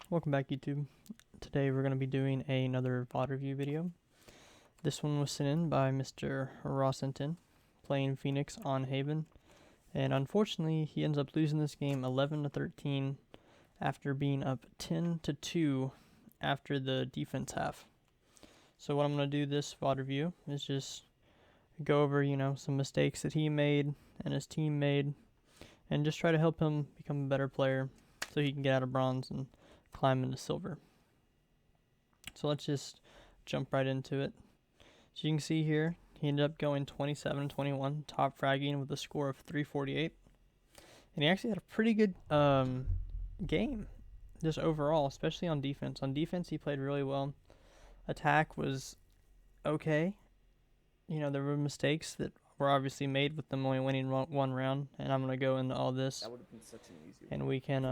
Welcome back, YouTube. Today we're going to be doing another VOD review video. This one was sent in by Mr. Rossenton, playing Phoenix on Haven, and unfortunately he ends up losing this game 11-13 after being up 10-2 after the defense half. So what I'm going to do this VOD review is just go over, some mistakes that he made and his team made, and just try to help him become a better player so he can get out of bronze and climb into silver. So let's just jump right into it. So you can see here, he ended up going 27-21, top fragging with a score of 348. And he actually had a pretty good game, just overall, especially on defense. On defense, he played really well. Attack was okay. There were mistakes that were obviously made with them only winning one round, and I'm going to go into all this, that would have been such an easy one. and we can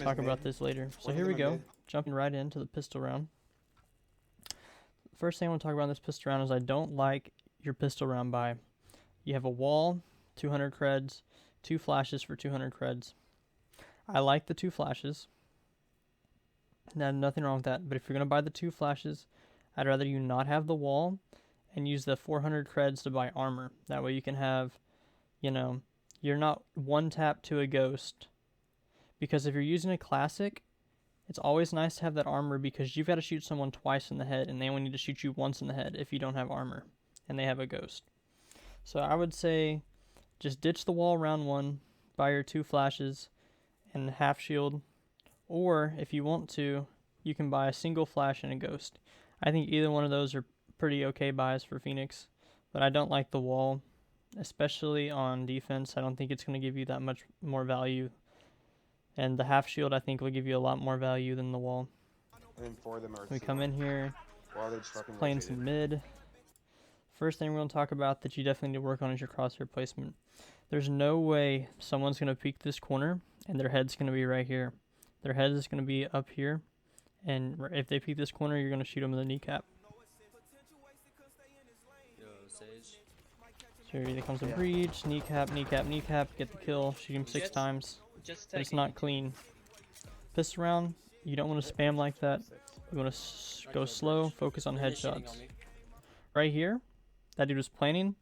talk about this later. So here we go, jumping right into the pistol round. First thing I want to talk about in this pistol round is I don't like your pistol round buy. You have a wall, 200 creds, 2 flashes for 200 creds. I like the 2 flashes. Now, nothing wrong with that, but if you're going to buy the 2 flashes, I'd rather you not have the wall and use the 400 creds to buy armor. That way you can have, you're not one tap to a ghost. Because if you're using a classic, it's always nice to have that armor because you've got to shoot someone twice in the head and they only need to shoot you once in the head if you don't have armor and they have a ghost. So I would say just ditch the wall round 1, buy your 2 flashes and half shield, or if you want to, you can buy a single flash and a ghost. I think either one of those are pretty okay buys for Phoenix, but I don't like the wall, especially on defense. I don't think it's going to give you that much more value, and the half shield I think will give you a lot more value than the wall. We come in here, playing some mid. First thing we're going to talk about that you definitely need to work on is your crosshair placement. There's no way someone's going to peek this corner and their head's going to be right here. Their head is going to be up here, and if they peek this corner, you're going to shoot them in the kneecap. So here comes a breach, kneecap, kneecap, kneecap, get the kill, shoot him 6 times. But it's not clean. Pistol round, you don't want to spam like that. You want to go slow, focus on headshots. Right here, that dude was planning.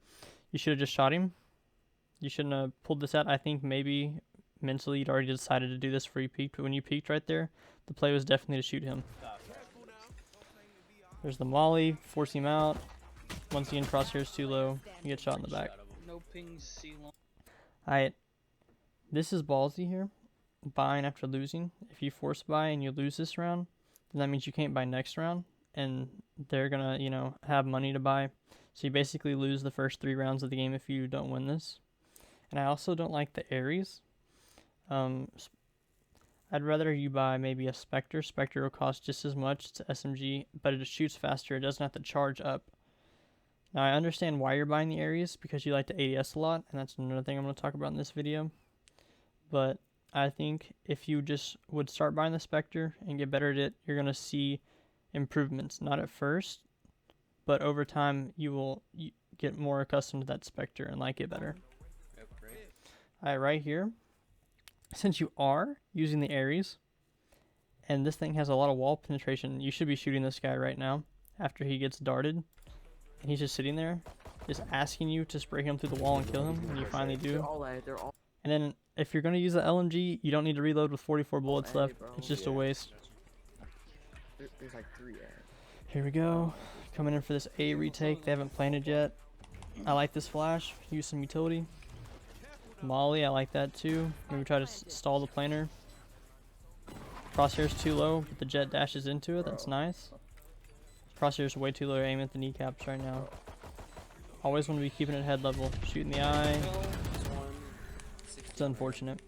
You should have just shot him. You shouldn't have pulled this out. I think maybe mentally you'd already decided to do this before you peeked, but when you peeked right there, the play was definitely to shoot him. There's the molly, force him out. Once again, crosshair's too low, you get shot in the back. Alright, this is ballsy here, buying after losing. If you force buy and you lose this round, then that means you can't buy next round, and they're gonna, have money to buy. So you basically lose the first 3 rounds of the game if you don't win this. And I also don't like the Ares. I'd rather you buy maybe a Spectre. Spectre will cost just as much. It's SMG, but it shoots faster. It doesn't have to charge up. Now, I understand why you're buying the Ares, because you like the ADS a lot, and that's another thing I'm going to talk about in this video. But I think if you just would start buying the Spectre and get better at it, you're going to see improvements. Not at first, but over time you will get more accustomed to that Spectre and like it better. Alright, right here, since you are using the Ares, and this thing has a lot of wall penetration, you should be shooting this guy right now after he gets darted. And he's just sitting there, just asking you to spray him through the wall and kill him, and you finally do. And then if you're going to use the LMG, you don't need to reload with 44 bullets left. It's just a waste. There's like 3 Here we go. Coming in for this A retake. They haven't planted yet. I like this flash. Use some utility. Molly, I like that too. Maybe try to stall the planter. Crosshair's too low, but the jet dashes into it. That's nice. Crosshair's way too low. Aim at the kneecaps right now. Always want to be keeping it head level. Shoot in the eye. It's unfortunate.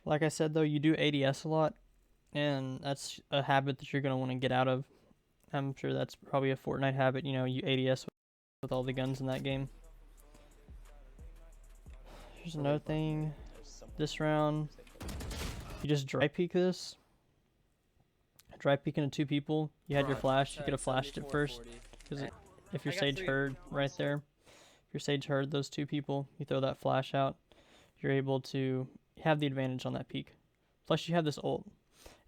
Like I said though, you do ADS a lot, and that's a habit that you're going to want to get out of. I'm sure that's probably a Fortnite habit, you ADS with all the guns in that game. Here's another thing. This round, you just dry peek this. Dry peeking into 2 people. You had your flash. You could have flashed it first, because if your Sage heard right there, if your Sage heard those 2 people, you throw that flash out, you're able to have the advantage on that peek. Plus you have this ult.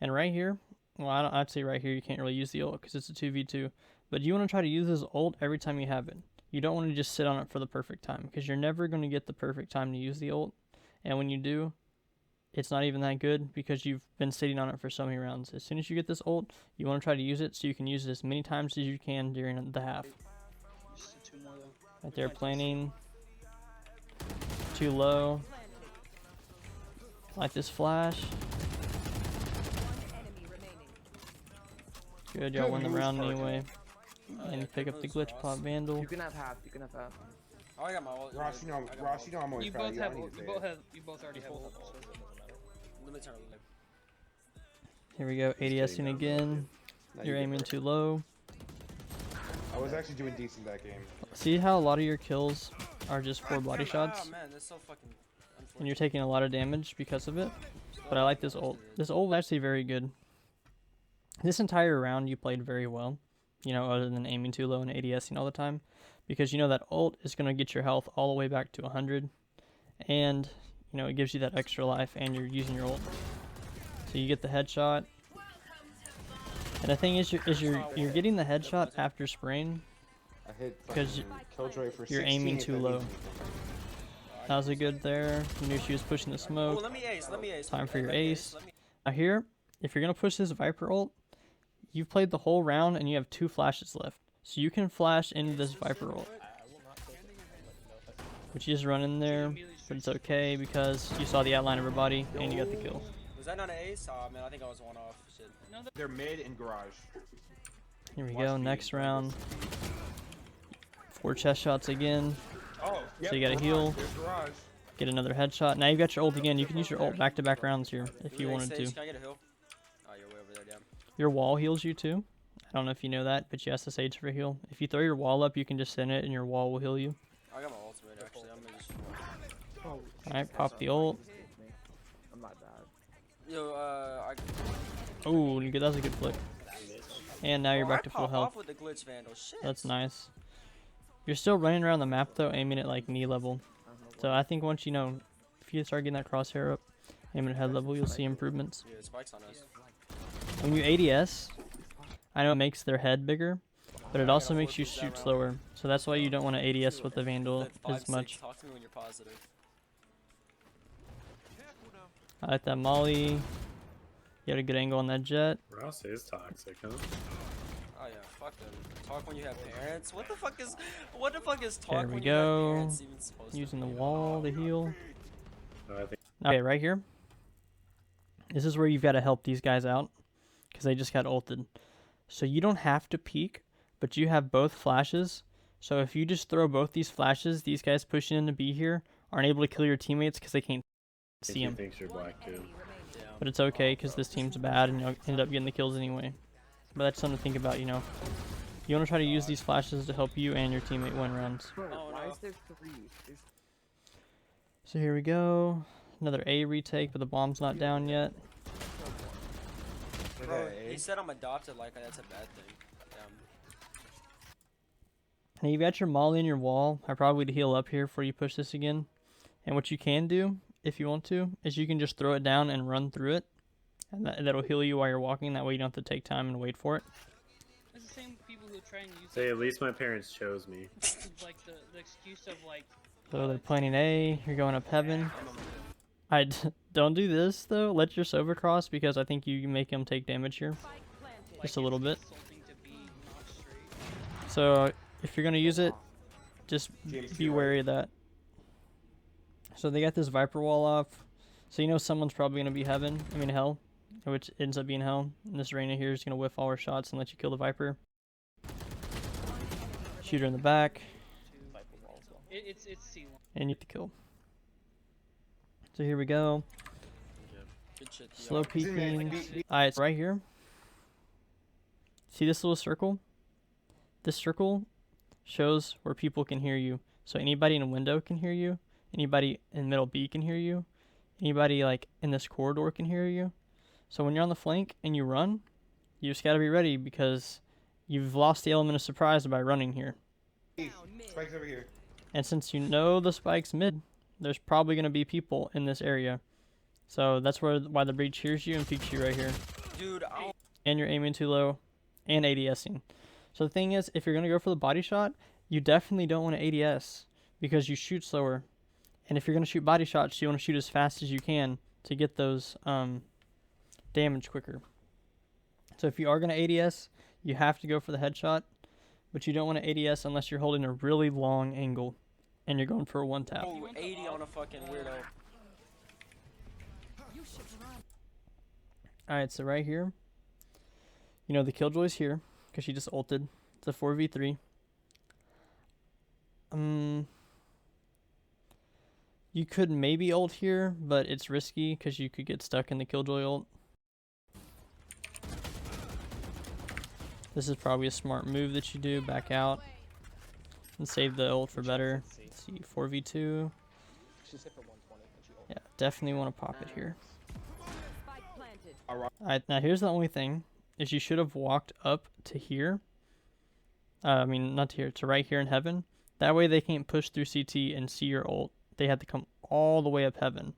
And right here, well, I'd say right here you can't really use the ult because it's a 2v2. But you want to try to use this ult every time you have it. You don't want to just sit on it for the perfect time because you're never going to get the perfect time to use the ult. And when you do, it's not even that good because you've been sitting on it for so many rounds. As soon as you get this ult, you want to try to use it so you can use it as many times as you can during the half. Right there, planning. Too low. Like this flash. Good, y'all won the round anyway. And pick up the glitch pop vandal. You can have half. You can have half. Oh, I got my ult. Ross, you know I'm always You proud both of you. have. I need to You say both it. have. You both already have ult. Let me turn it. Here we go, ADSing again. No, You're you go aiming first. too low. I was actually doing decent that game. See how a lot of your kills are just 4 body shots? Oh man, that's so fucking unfortunate. And you're taking a lot of damage because of it. But I like this ult. This ult is actually very good. This entire round you played very well. You know, other than aiming too low and ADSing all the time. Because you know that ult is going to get your health all the way back to 100. And, you know, it gives you that extra life and you're using your ult. So you get the headshot. And the thing is you're getting the headshot after spraying. I hit Because Killjoy for you're 16 aiming if too that low. means anything. That was a good there. You knew she was pushing the Oh, smoke. let me ace. Let me ace. Time for your Let me ace. Let me... Now here, if you're going to push this Viper ult, you've played the whole round and you have 2 flashes left. So you can flash into this Viper ult. Which you just run in there, but it's okay because you saw the outline of her body and you got the kill. Was that not an ace? Oh man, I think I was one off. Shit. They're mid and garage. Here we go, next round. 4 chest shots again. Oh, So you gotta heal, There's garage. get another headshot. Now you've got your ult again. You can use your ult back-to-back rounds here if you wanted to. Can I get a heal? Oh, you're way over there, damn. Your wall heals you too. I don't know if you know that, but you ask the Sage for a heal. If you throw your wall up, you can just send it and your wall will heal you. I got my ultimate actually. I'm gonna just. Oh, Alright, pop the ult. I'm not bad. Yo, Oh, that was a good flick. And now you're back to full Off health. with the glitch vandal. Shit. That's nice. You're still running around the map though, aiming at like knee level. So I think once you know, if you start getting that crosshair up, aiming at head level, you'll see improvements. Yeah, spikes on us. When you ADS, I know it makes their head bigger, but it also makes you shoot slower. So that's why you don't want to ADS with the Vandal as much. Talk to me when you're positive. I like that molly. You had a good angle on that jet. Ross is toxic, huh? Oh yeah, fuck them. Talk when you have parents. What the fuck is talk There we when go. you have parents even supposed to Using the be? wall to heal. No, I think Okay, right here. This is where you've got to help these guys out because they just got ulted. So you don't have to peek, but you have both flashes. So if you just throw both these flashes, these guys pushing in to be here aren't able to kill your teammates because they can't see he them. thinks you're black too. Yeah. But it's okay because this team's bad and you'll end up getting the kills anyway. But that's something to think about, you know. You want to try to use these flashes to help you and your teammate win rounds. Bro, Oh, why no. is there 3? There's So here we go. Another A retake, but the bomb's not down yet. Bro, he said I'm adopted like that's a bad thing. Damn. Now you've got your molly in your wall. I probably would heal up here before you push this again. And what you can do, if you want to, is you can just throw it down and run through it. And that'll heal you while you're walking. That way you don't have to take time and wait for it. It's the same people who try and use Say, at least my parents chose me. like the excuse of like. So they're planning A. You're going up heaven. Don't do this though. Let your Sova cross because I think you make him take damage here. Just a little bit. Insulting to be not straight. So if you're gonna use it, just James, be you're wary of that. So they got this Viper wall off. So you know someone's probably gonna be hell, which ends up being hell. And this Reyna here is gonna whiff all her shots and let you kill the Viper. Shoot her in the back, It's C1. and you get the kill. So here we go. Good shit. yo. Slow peeking. Alright, it's right here. See this little circle? This circle shows where people can hear you. So anybody in a window can hear you. Anybody in middle B can hear you. Anybody like in this corridor can hear you. So when you're on the flank and you run, you just gotta be ready because you've lost the element of surprise by running here. Spike's over here. And since you know the spike's mid, there's probably gonna be people in this area. So that's why the breach hears you and peeks you right here. Dude, I don't. and you're aiming too low, and ADSing. So the thing is, if you're gonna go for the body shot, you definitely don't want to ADS because you shoot slower. And if you're gonna shoot body shots, you want to shoot as fast as you can to get those damage quicker. So if you are gonna ADS, you have to go for the headshot, but you don't want to ADS unless you're holding a really long angle and you're going for a one tap. Oh, 80 on a fucking weirdo. Alright, so right here, you know the Killjoy's here because she just ulted. It's a 4v3. You could maybe ult here, but it's risky because you could get stuck in the Killjoy ult. This is probably a smart move that you do. Back out and save the ult for better. Let's see, 4v2. Yeah, definitely want to pop it here. Alright, now here's the only thing, is you should have walked up to here. I mean, not to here, to right here in heaven. That way they can't push through CT and see your ult. They had to come all the way up heaven.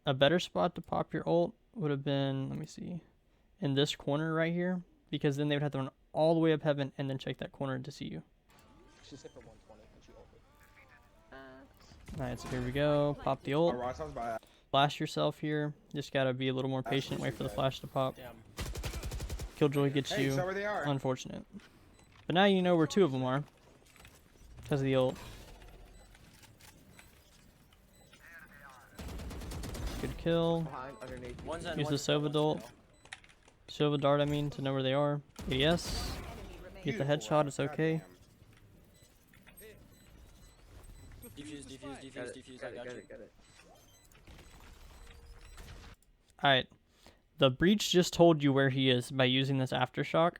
A better spot to pop your ult would have been, let me see, in this corner right here. Because then they would have to run all the way up heaven and then check that corner to see you. Alright, so here we go. Pop the ult. Flash yourself here. Just gotta be a little more patient. Wait for the flash to pop. Damn. Killjoy gets Hey, you. so where they are. Unfortunate. But now you know where two of them are. Because of the ult. Good kill. Behind, underneath. One's in, Use the one's in, Sova one's Dolt. in. Sova Dart, I mean, to know where they are. ADS. Get the headshot, it's okay. Defuse, defuse, Got defuse, it, defuse. got I it, got got you. it, got it. Alright. The Breach just told you where he is by using this aftershock.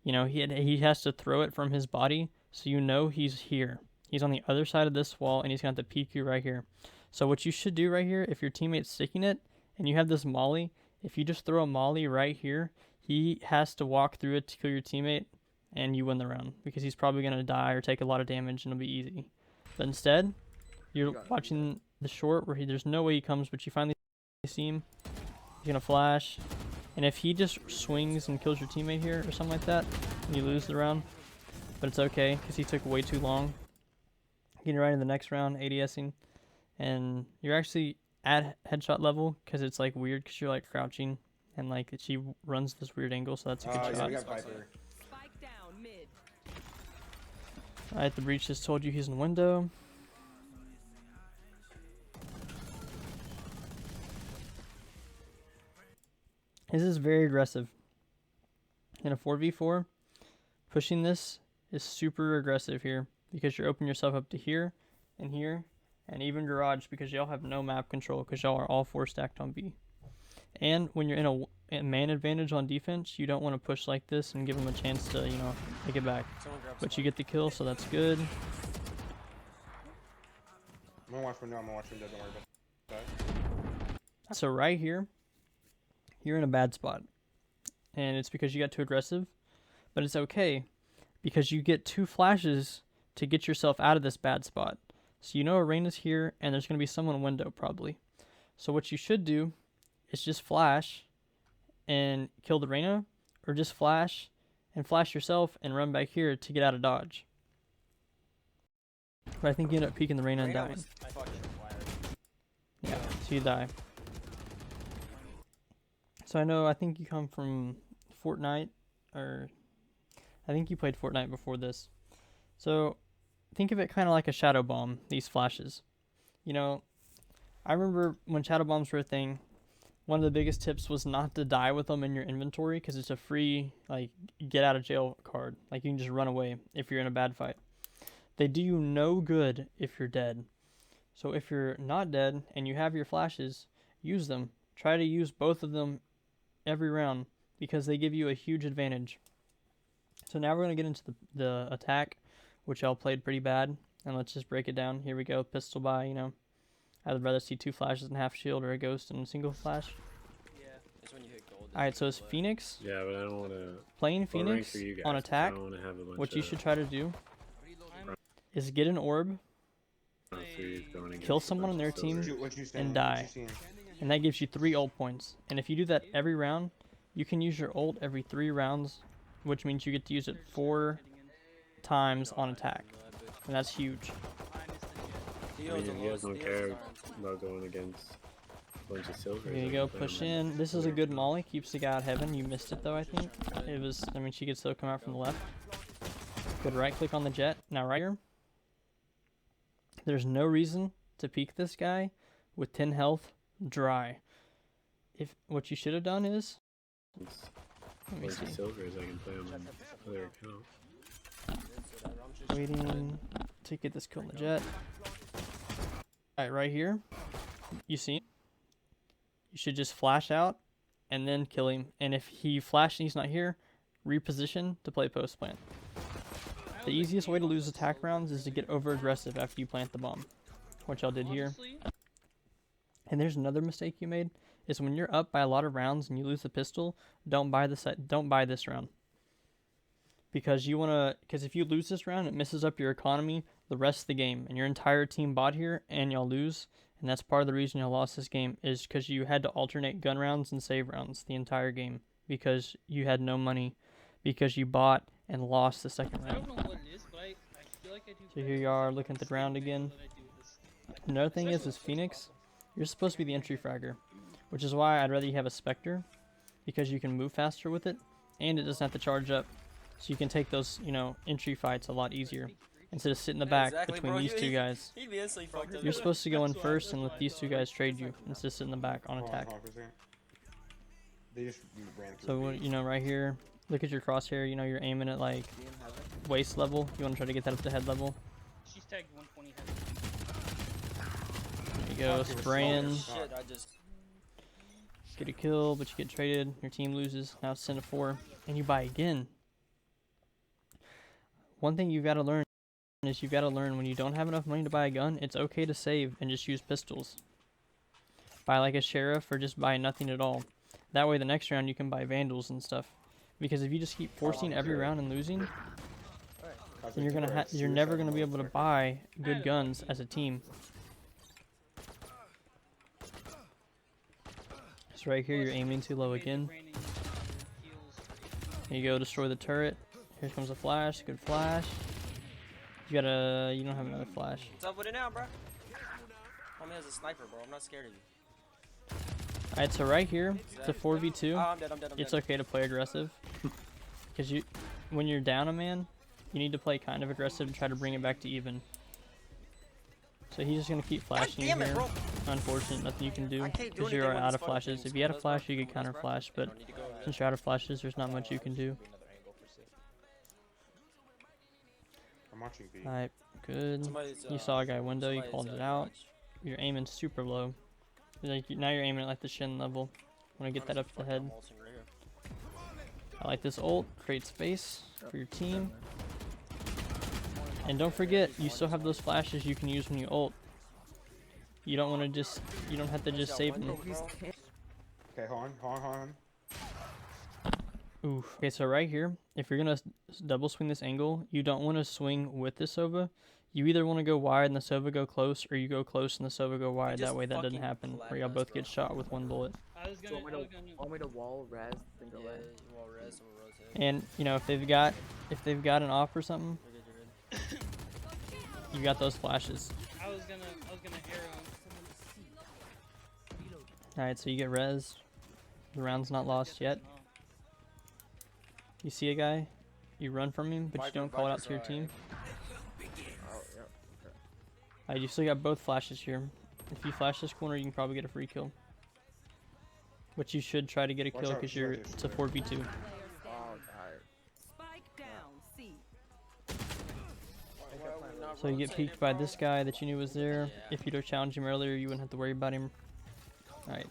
You know, he has to throw it from his body, so you know he's here. He's on the other side of this wall, and he's going to have to peek you right here. So what you should do right here, if your teammate's sticking it, and you have this molly, if you just throw a molly right here, he has to walk through it to kill your teammate, and you win the round. Because he's probably going to die or take a lot of damage, and it'll be easy. But instead, you're watching the short where there's no way he comes, but you finally see him. He's going to flash. And if he just swings and kills your teammate here or something like that, you lose the round. But it's okay, because he took way too long. Getting right in the next round, ADSing. And you're actually at headshot level, because it's like weird, because you're like crouching. And like she runs this weird angle, so that's a good Yeah, shot. we got Viper. Alright, the Breach just told you he's in window. This is very aggressive. In a 4v4, pushing this is super aggressive here because you're opening yourself up to here, and even garage because y'all have no map control because y'all are all 4 stacked on B. And when you're in a man advantage on defense, you don't want to push like this and give them a chance to, you know, take it back. Someone grab But you get the kill, so that's good. I'm gonna watch window, don't worry about that. So right here, you're in a bad spot. And it's because you got too aggressive. But it's okay because you get 2 flashes to get yourself out of this bad spot. So you know Arena's here and there's going to be someone in window probably. So what you should do is just flash and kill the Reyna, or just flash and flash yourself and run back here to get out of dodge. But I think you end up peeking the Reyna and dying. I fucking fired. Yeah, so you die. So I think you come from Fortnite, or I think you played Fortnite before this. So think of it kind of like a shadow bomb, these flashes. You know, I remember when shadow bombs were a thing, one of the biggest tips was not to die with them in your inventory because it's a free, like, get out of jail card. Like, you can just run away if you're in a bad fight. They do you no good if you're dead. So if you're not dead and you have your flashes, use them. Try to use both of them every round because they give you a huge advantage. So now we're going to get into the attack, which y'all played pretty bad. And let's just break it down. Here we go. Pistol by, you know. I'd rather see 2 flashes and half shield or a ghost and a single flash. Yeah. It's when you hit gold. Alright, so it's Phoenix. Yeah, but I don't want to. Playing Phoenix on attack, I don't want to have a bunch what you of should try to do I'm is get an orb, threes going against kill a someone bunch on their of team, silver. What you and seeing? die. What you seeing? and that gives you 3 ult points. And if you do that every round, you can use your ult every 3 rounds, which means you get to use it 4 times on attack, and that's huge. I mean, you guys don't care about going against a bunch of silvers. Here you go, push in. This is a good molly, keeps the guy out of heaven. You missed it though, I think. It was, I mean, she could still come out from the left. Good right click on the jet. Now right here, there's no reason to peek this guy with 10 health dry. If what you should have done is, let me see. Silvers, I can play on my other account. Waiting to get this kill on the jet. Alright, right here, you see, you should just flash out and then kill him. And if he flashed and he's not here, reposition to play post plant. The easiest way to lose attack rounds is to get over aggressive after you plant the bomb, which y'all did here. And there's another mistake you made, is when you're up by a lot of rounds and you lose the pistol, don't buy this round. Because if you lose this round, it messes up your economy the rest of the game, and your entire team bought here and y'all lose. And that's part of the reason y'all lost this game, is because you had to alternate gun rounds and save rounds the entire game because you had no money, because you bought and lost the second I round. don't know what it is, but I feel like I do. So here you are looking at the round again. Another thing is Phoenix, you're supposed to be the entry fragger, which is why I'd rather you have a Spectre, because you can move faster with it and it doesn't have to charge up. So you can take those, entry fights a lot easier instead of sitting in the back between these two guys. You're supposed to go in first and let these two guys trade you instead of sitting in the back on attack. They just ran through. So, right here, look at your crosshair. You're aiming at like waist level. You want to try to get that up to head level. She's tagged 120 head. There you go, spraying. Shit, I just. Get a kill, but you get traded. Your team loses. Now it's 10-4, and you buy again. One thing you've got to learn is when you don't have enough money to buy a gun, it's okay to save and just use pistols. Buy like a sheriff or just buy nothing at all. That way the next round you can buy vandals and stuff. Because if you just keep forcing every round and losing, then you're never gonna be able to buy good guns as a team. So right here you're aiming too low again. There you go, destroy the turret. Here comes a flash, good flash. You don't have another flash. What's up with it now, bro? Homie has a sniper, bro. I'm not scared of you. Alright, so right here, it's a 4v2. Oh, I'm dead, I'm It's dead. okay to play aggressive. Because when you're down a man, you need to play kind of aggressive and try to bring it back to even. So he's just going to keep flashing you here. Unfortunate, nothing you can do because you're out of flashes. If you had a flash, you could counter flash, but since you're out of flashes, there's not much you can do. I'm watching B. Alright, good. You saw a guy window, you called it out. You're aiming super low. Now you're aiming at like the shin level. Want to get that up to the head. I like this ult. Create space for your team. And don't forget, you still have those flashes you can use when you ult. You don't have to just save them. Okay, hold on. Oof. Okay, so right here, if you're gonna double swing this angle, you don't want to swing with the Sova. You either want to go wide and the Sova go close, or you go close and the Sova go wide. That way that doesn't happen, where y'all both get shot with one bullet. Want me to wall res and go away? And if they've got an off or something, you got those flashes. I was gonna arrow. Alright, so you get res. The round's not lost yet. You see a guy, you run from him, but you don't call it out to your team. Alright, you still got both flashes here. If you flash this corner, you can probably get a free kill. But you should try to get a kill because it's a 4v2. So you get peeked by this guy that you knew was there. If you'd have challenged him earlier, you wouldn't have to worry about him. Alright.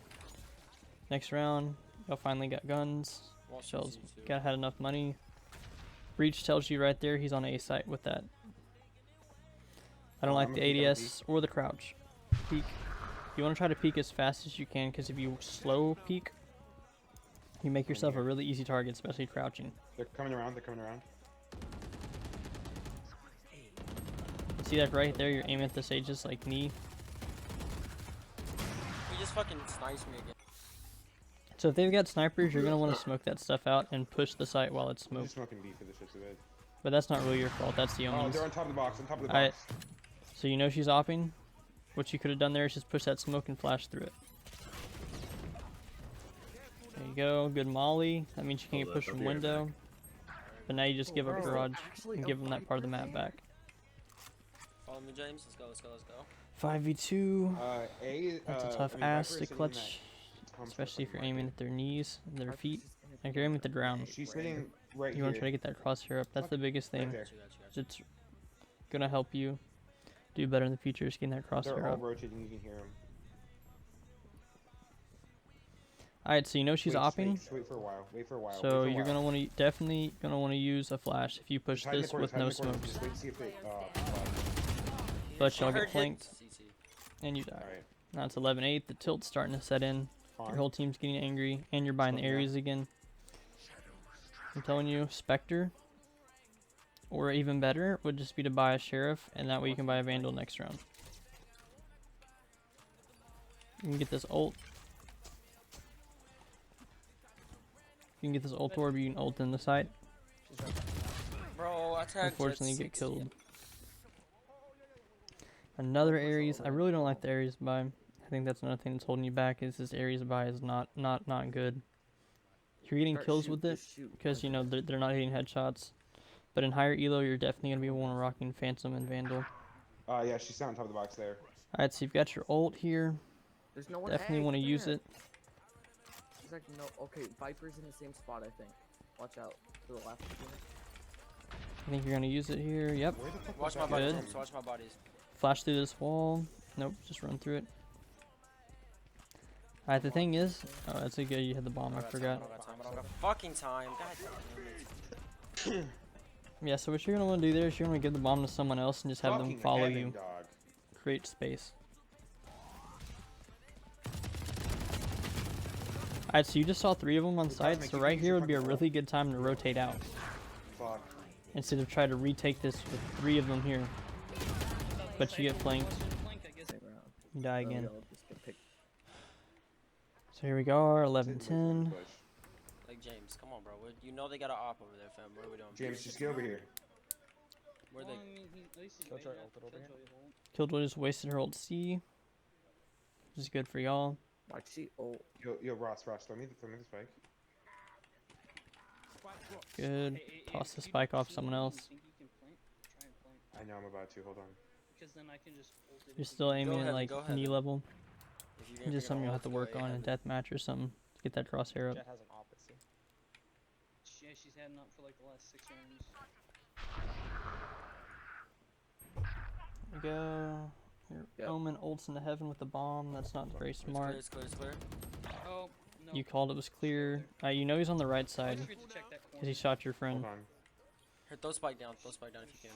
Next round, y'all finally got guns. Shells had enough money. Breach tells you right there he's on A site with that. I don't like the ADS or the crouch. Peek. You want to try to peek as fast as you can, because if you slow peek, you make yourself a really easy target, especially crouching. They're coming around. See that right there? You're aiming at the sage's like knee. fucking snipes me again. So if they've got snipers, you're gonna want to smoke that stuff out and push the site while it's I'm just smoked. smoking B for the shit of it. But that's not really your fault. That's the Oh, omen's. they're on top of the box. On top of the Alright. box. So you know she's opping. What you could have done there is just push that smoke and flash through it. There you go. Good molly. That means you can get pushed from window. But now you just give up garage and give them that part of the map back. Follow me, James. Let's go, let's go, let's go. 5v2. A. That's a tough ass to clutch. Especially if you're aiming at their knees and their feet. Like you're aiming at the ground. She's hitting right You here. want to try to get that crosshair up. That's the biggest thing. Right there. It's gonna help you do better in the future, is getting that They're crosshair all up. rotating. You can hear them. Alright, so you know she's opping. Wait for a while. Wait for a while. So you're gonna want to definitely use a flash if you push Hide in the this corner, with hide in no the corner. smokes. Just wait to see if they. But y'all I get heard flanked hit. CT. and you die. Alright. Now it's 11-8. The tilt's starting to set in. Your Fine. whole team's getting angry, and you're buying the Slow down. areas again. I'm telling you, Spectre, or even better, would just be to buy a Sheriff, and that way you can buy a Vandal next round. You can get this ult. You can get this ult orb, you can ult in the site. Bro, I tagged Unfortunately, you Jet get 60. killed. Another Ares, I really don't like the Ares buy. I think that's another thing that's holding you back, is this Ares buy is not good. You're getting kills with it because you know they're not hitting headshots, but in higher elo you're definitely gonna be one rocking Phantom and Vandal. Yeah, she's down on top of the box there. Alright, so you've got your ult here. There's no one. Definitely Hey, want to come use here. it. There's like no. Okay, Viper's in the same spot. I think. Watch out to the left. I think you're gonna use it here. Yep. Where the fuck Watch was my that bodies, Good. from? James. Watch my bodies. Flash through this wall. Nope, just run through it. Alright, the thing is, oh, that's a good. You had the bomb. I forgot. I don't got time. I don't got fucking time. God damn it. Yeah. So what you're gonna want to do there is you're gonna give the bomb to someone else and just have them Fucking follow heaven, you. dog. Create space. Alright, so you just saw 3 of them on site, so right here would be a really good time to rotate out. Fuck. Instead of try to retake this with 3 of them here. But you get flanked, Flank, I guess. you die again. Just get picked. So here we go, our Sit in 11-10. the bush. Like, James, come on, bro. You know they got an op over there, fam. What are we doing? James, just get over here. Where Well, they? I mean, at least he's Killjoy waiting ulted up. over here. Killjoy ult. Killjoy just wasted her ult C. Which is good for y'all. Why'd she ult? Yo, Ross, throw me the spike. Good. Hey, Toss if the you spike off see someone one, else. you think you can flank? Try and flank. I know I'm about to. Hold on. Because then I can just ult it You're if still aiming ahead, at like go ahead. knee level. If you Just figure something out you'll have what to do, work yeah, on in yeah. deathmatch or something to get that crosshair up. Jet has an opposite. Yeah, she's had not for like the last 6 rounds. There we go. Your Yep. Omen ults into heaven with the bomb. That's not very It's clear, smart. it's clear, it's clear. Oh, no. You called it was clear. You know he's on the right I side forget to check that corner. because he shot your friend. Hold on. Here, throw spike down if you can.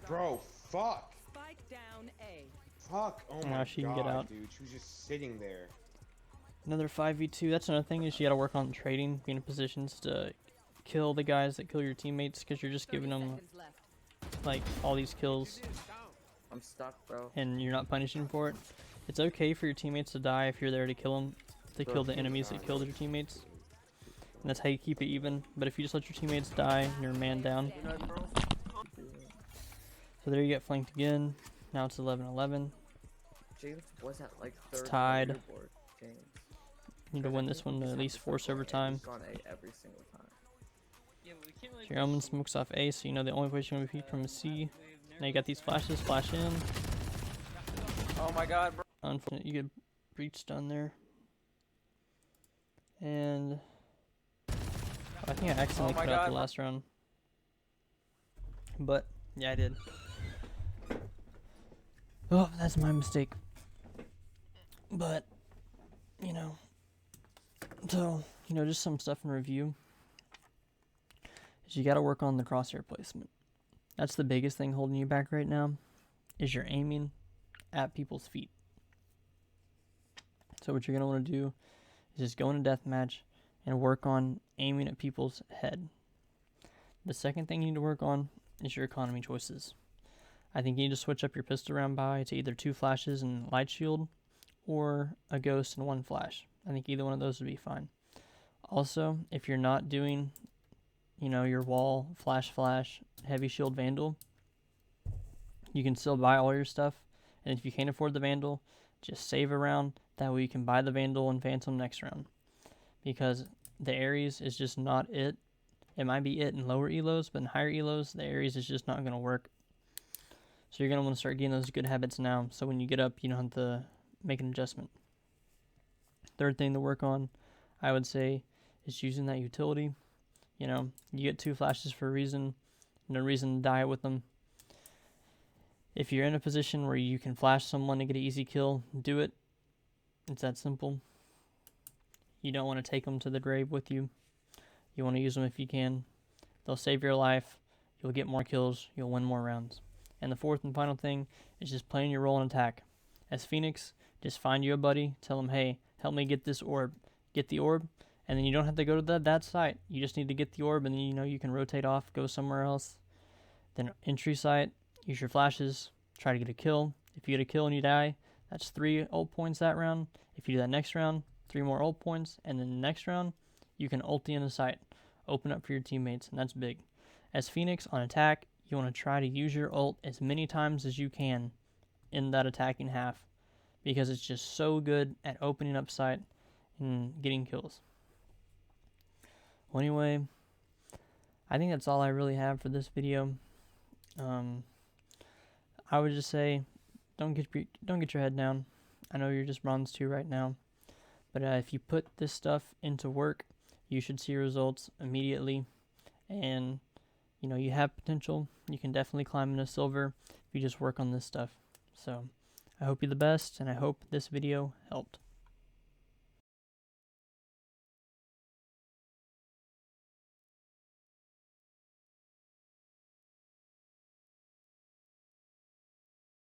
Bro, fuck. Spike down A. Fuck. Oh Now my she can god, get out. dude. She was just sitting there. Another 5v2. That's another thing is you gotta work on trading, being in positions to kill the guys that kill your teammates because you're just giving them Seconds left. like all these kills I'm stuck, bro. and you're not punishing for it. It's okay for your teammates to die if you're there to kill them, to kill the enemies that killed your teammates. And that's how you keep it even. But if you just let your teammates die and you're a man down, You know, bro. so there you get flanked again. Now it's 11-11. James was at like third. on the tied. leaderboard. James. You need to win this one to at least force overtime. He's gone A every single time. Yeah, but we can't really So your Omen smokes off A, so you know the only place you're gonna be from is C. Now you got these flashes, flash in. Oh my god, bro. Unfortunate, you get breach done there. And I think I accidentally my cut out God. the last round. But yeah, I did. Oh, that's my mistake. But you know, so you know, just some stuff in review. Is you got to work on the crosshair placement. That's the biggest thing holding you back right now. Is you're aiming at people's feet. So what you're gonna want to do is just go in a deathmatch and work on aiming at people's head. The second thing you need to work on is your economy choices. I think you need to switch up your pistol round buy to either 2 flashes and light shield, or a ghost and 1 flash. I think either one of those would be fine. Also, if you're not doing, your wall, flash, heavy shield vandal, you can still buy all your stuff. And if you can't afford the vandal, just save a round. That way you can buy the vandal and phantom next round. Because the Ares is just not it. It might be it in lower elos, but in higher elos, the Ares is just not going to work. So you're going to want to start getting those good habits now. So when you get up, you don't have to make an adjustment. Third thing to work on, I would say, is using that utility. You get 2 flashes for a reason. No reason to die with them. If you're in a position where you can flash someone to get an easy kill, do it. It's that simple. You don't want to take them to the grave with you. You want to use them if you can. They'll save your life. You'll get more kills. You'll win more rounds. And the fourth and final thing is just playing your role in attack. As Phoenix, just find you a buddy. Tell him, hey, help me get this orb. Get the orb. And then you don't have to go to that site. You just need to get the orb, and then you can rotate off, go somewhere else. Then entry site, use your flashes, try to get a kill. If you get a kill and you die, that's 3 ult points that round. If you do that next round, 3 more ult points, and then the next round, you can ulti in the site. Open up for your teammates, and that's big. As Phoenix on attack, you want to try to use your ult as many times as you can in that attacking half, because it's just so good at opening up site and getting kills. Well, anyway, I think that's all I really have for this video. I would just say, don't get your head down. I know you're just bronze 2 right now, but if you put this stuff into work, you should see results immediately. And you have potential. You can definitely climb into silver if you just work on this stuff. So I hope you're the best, and I hope this video helped.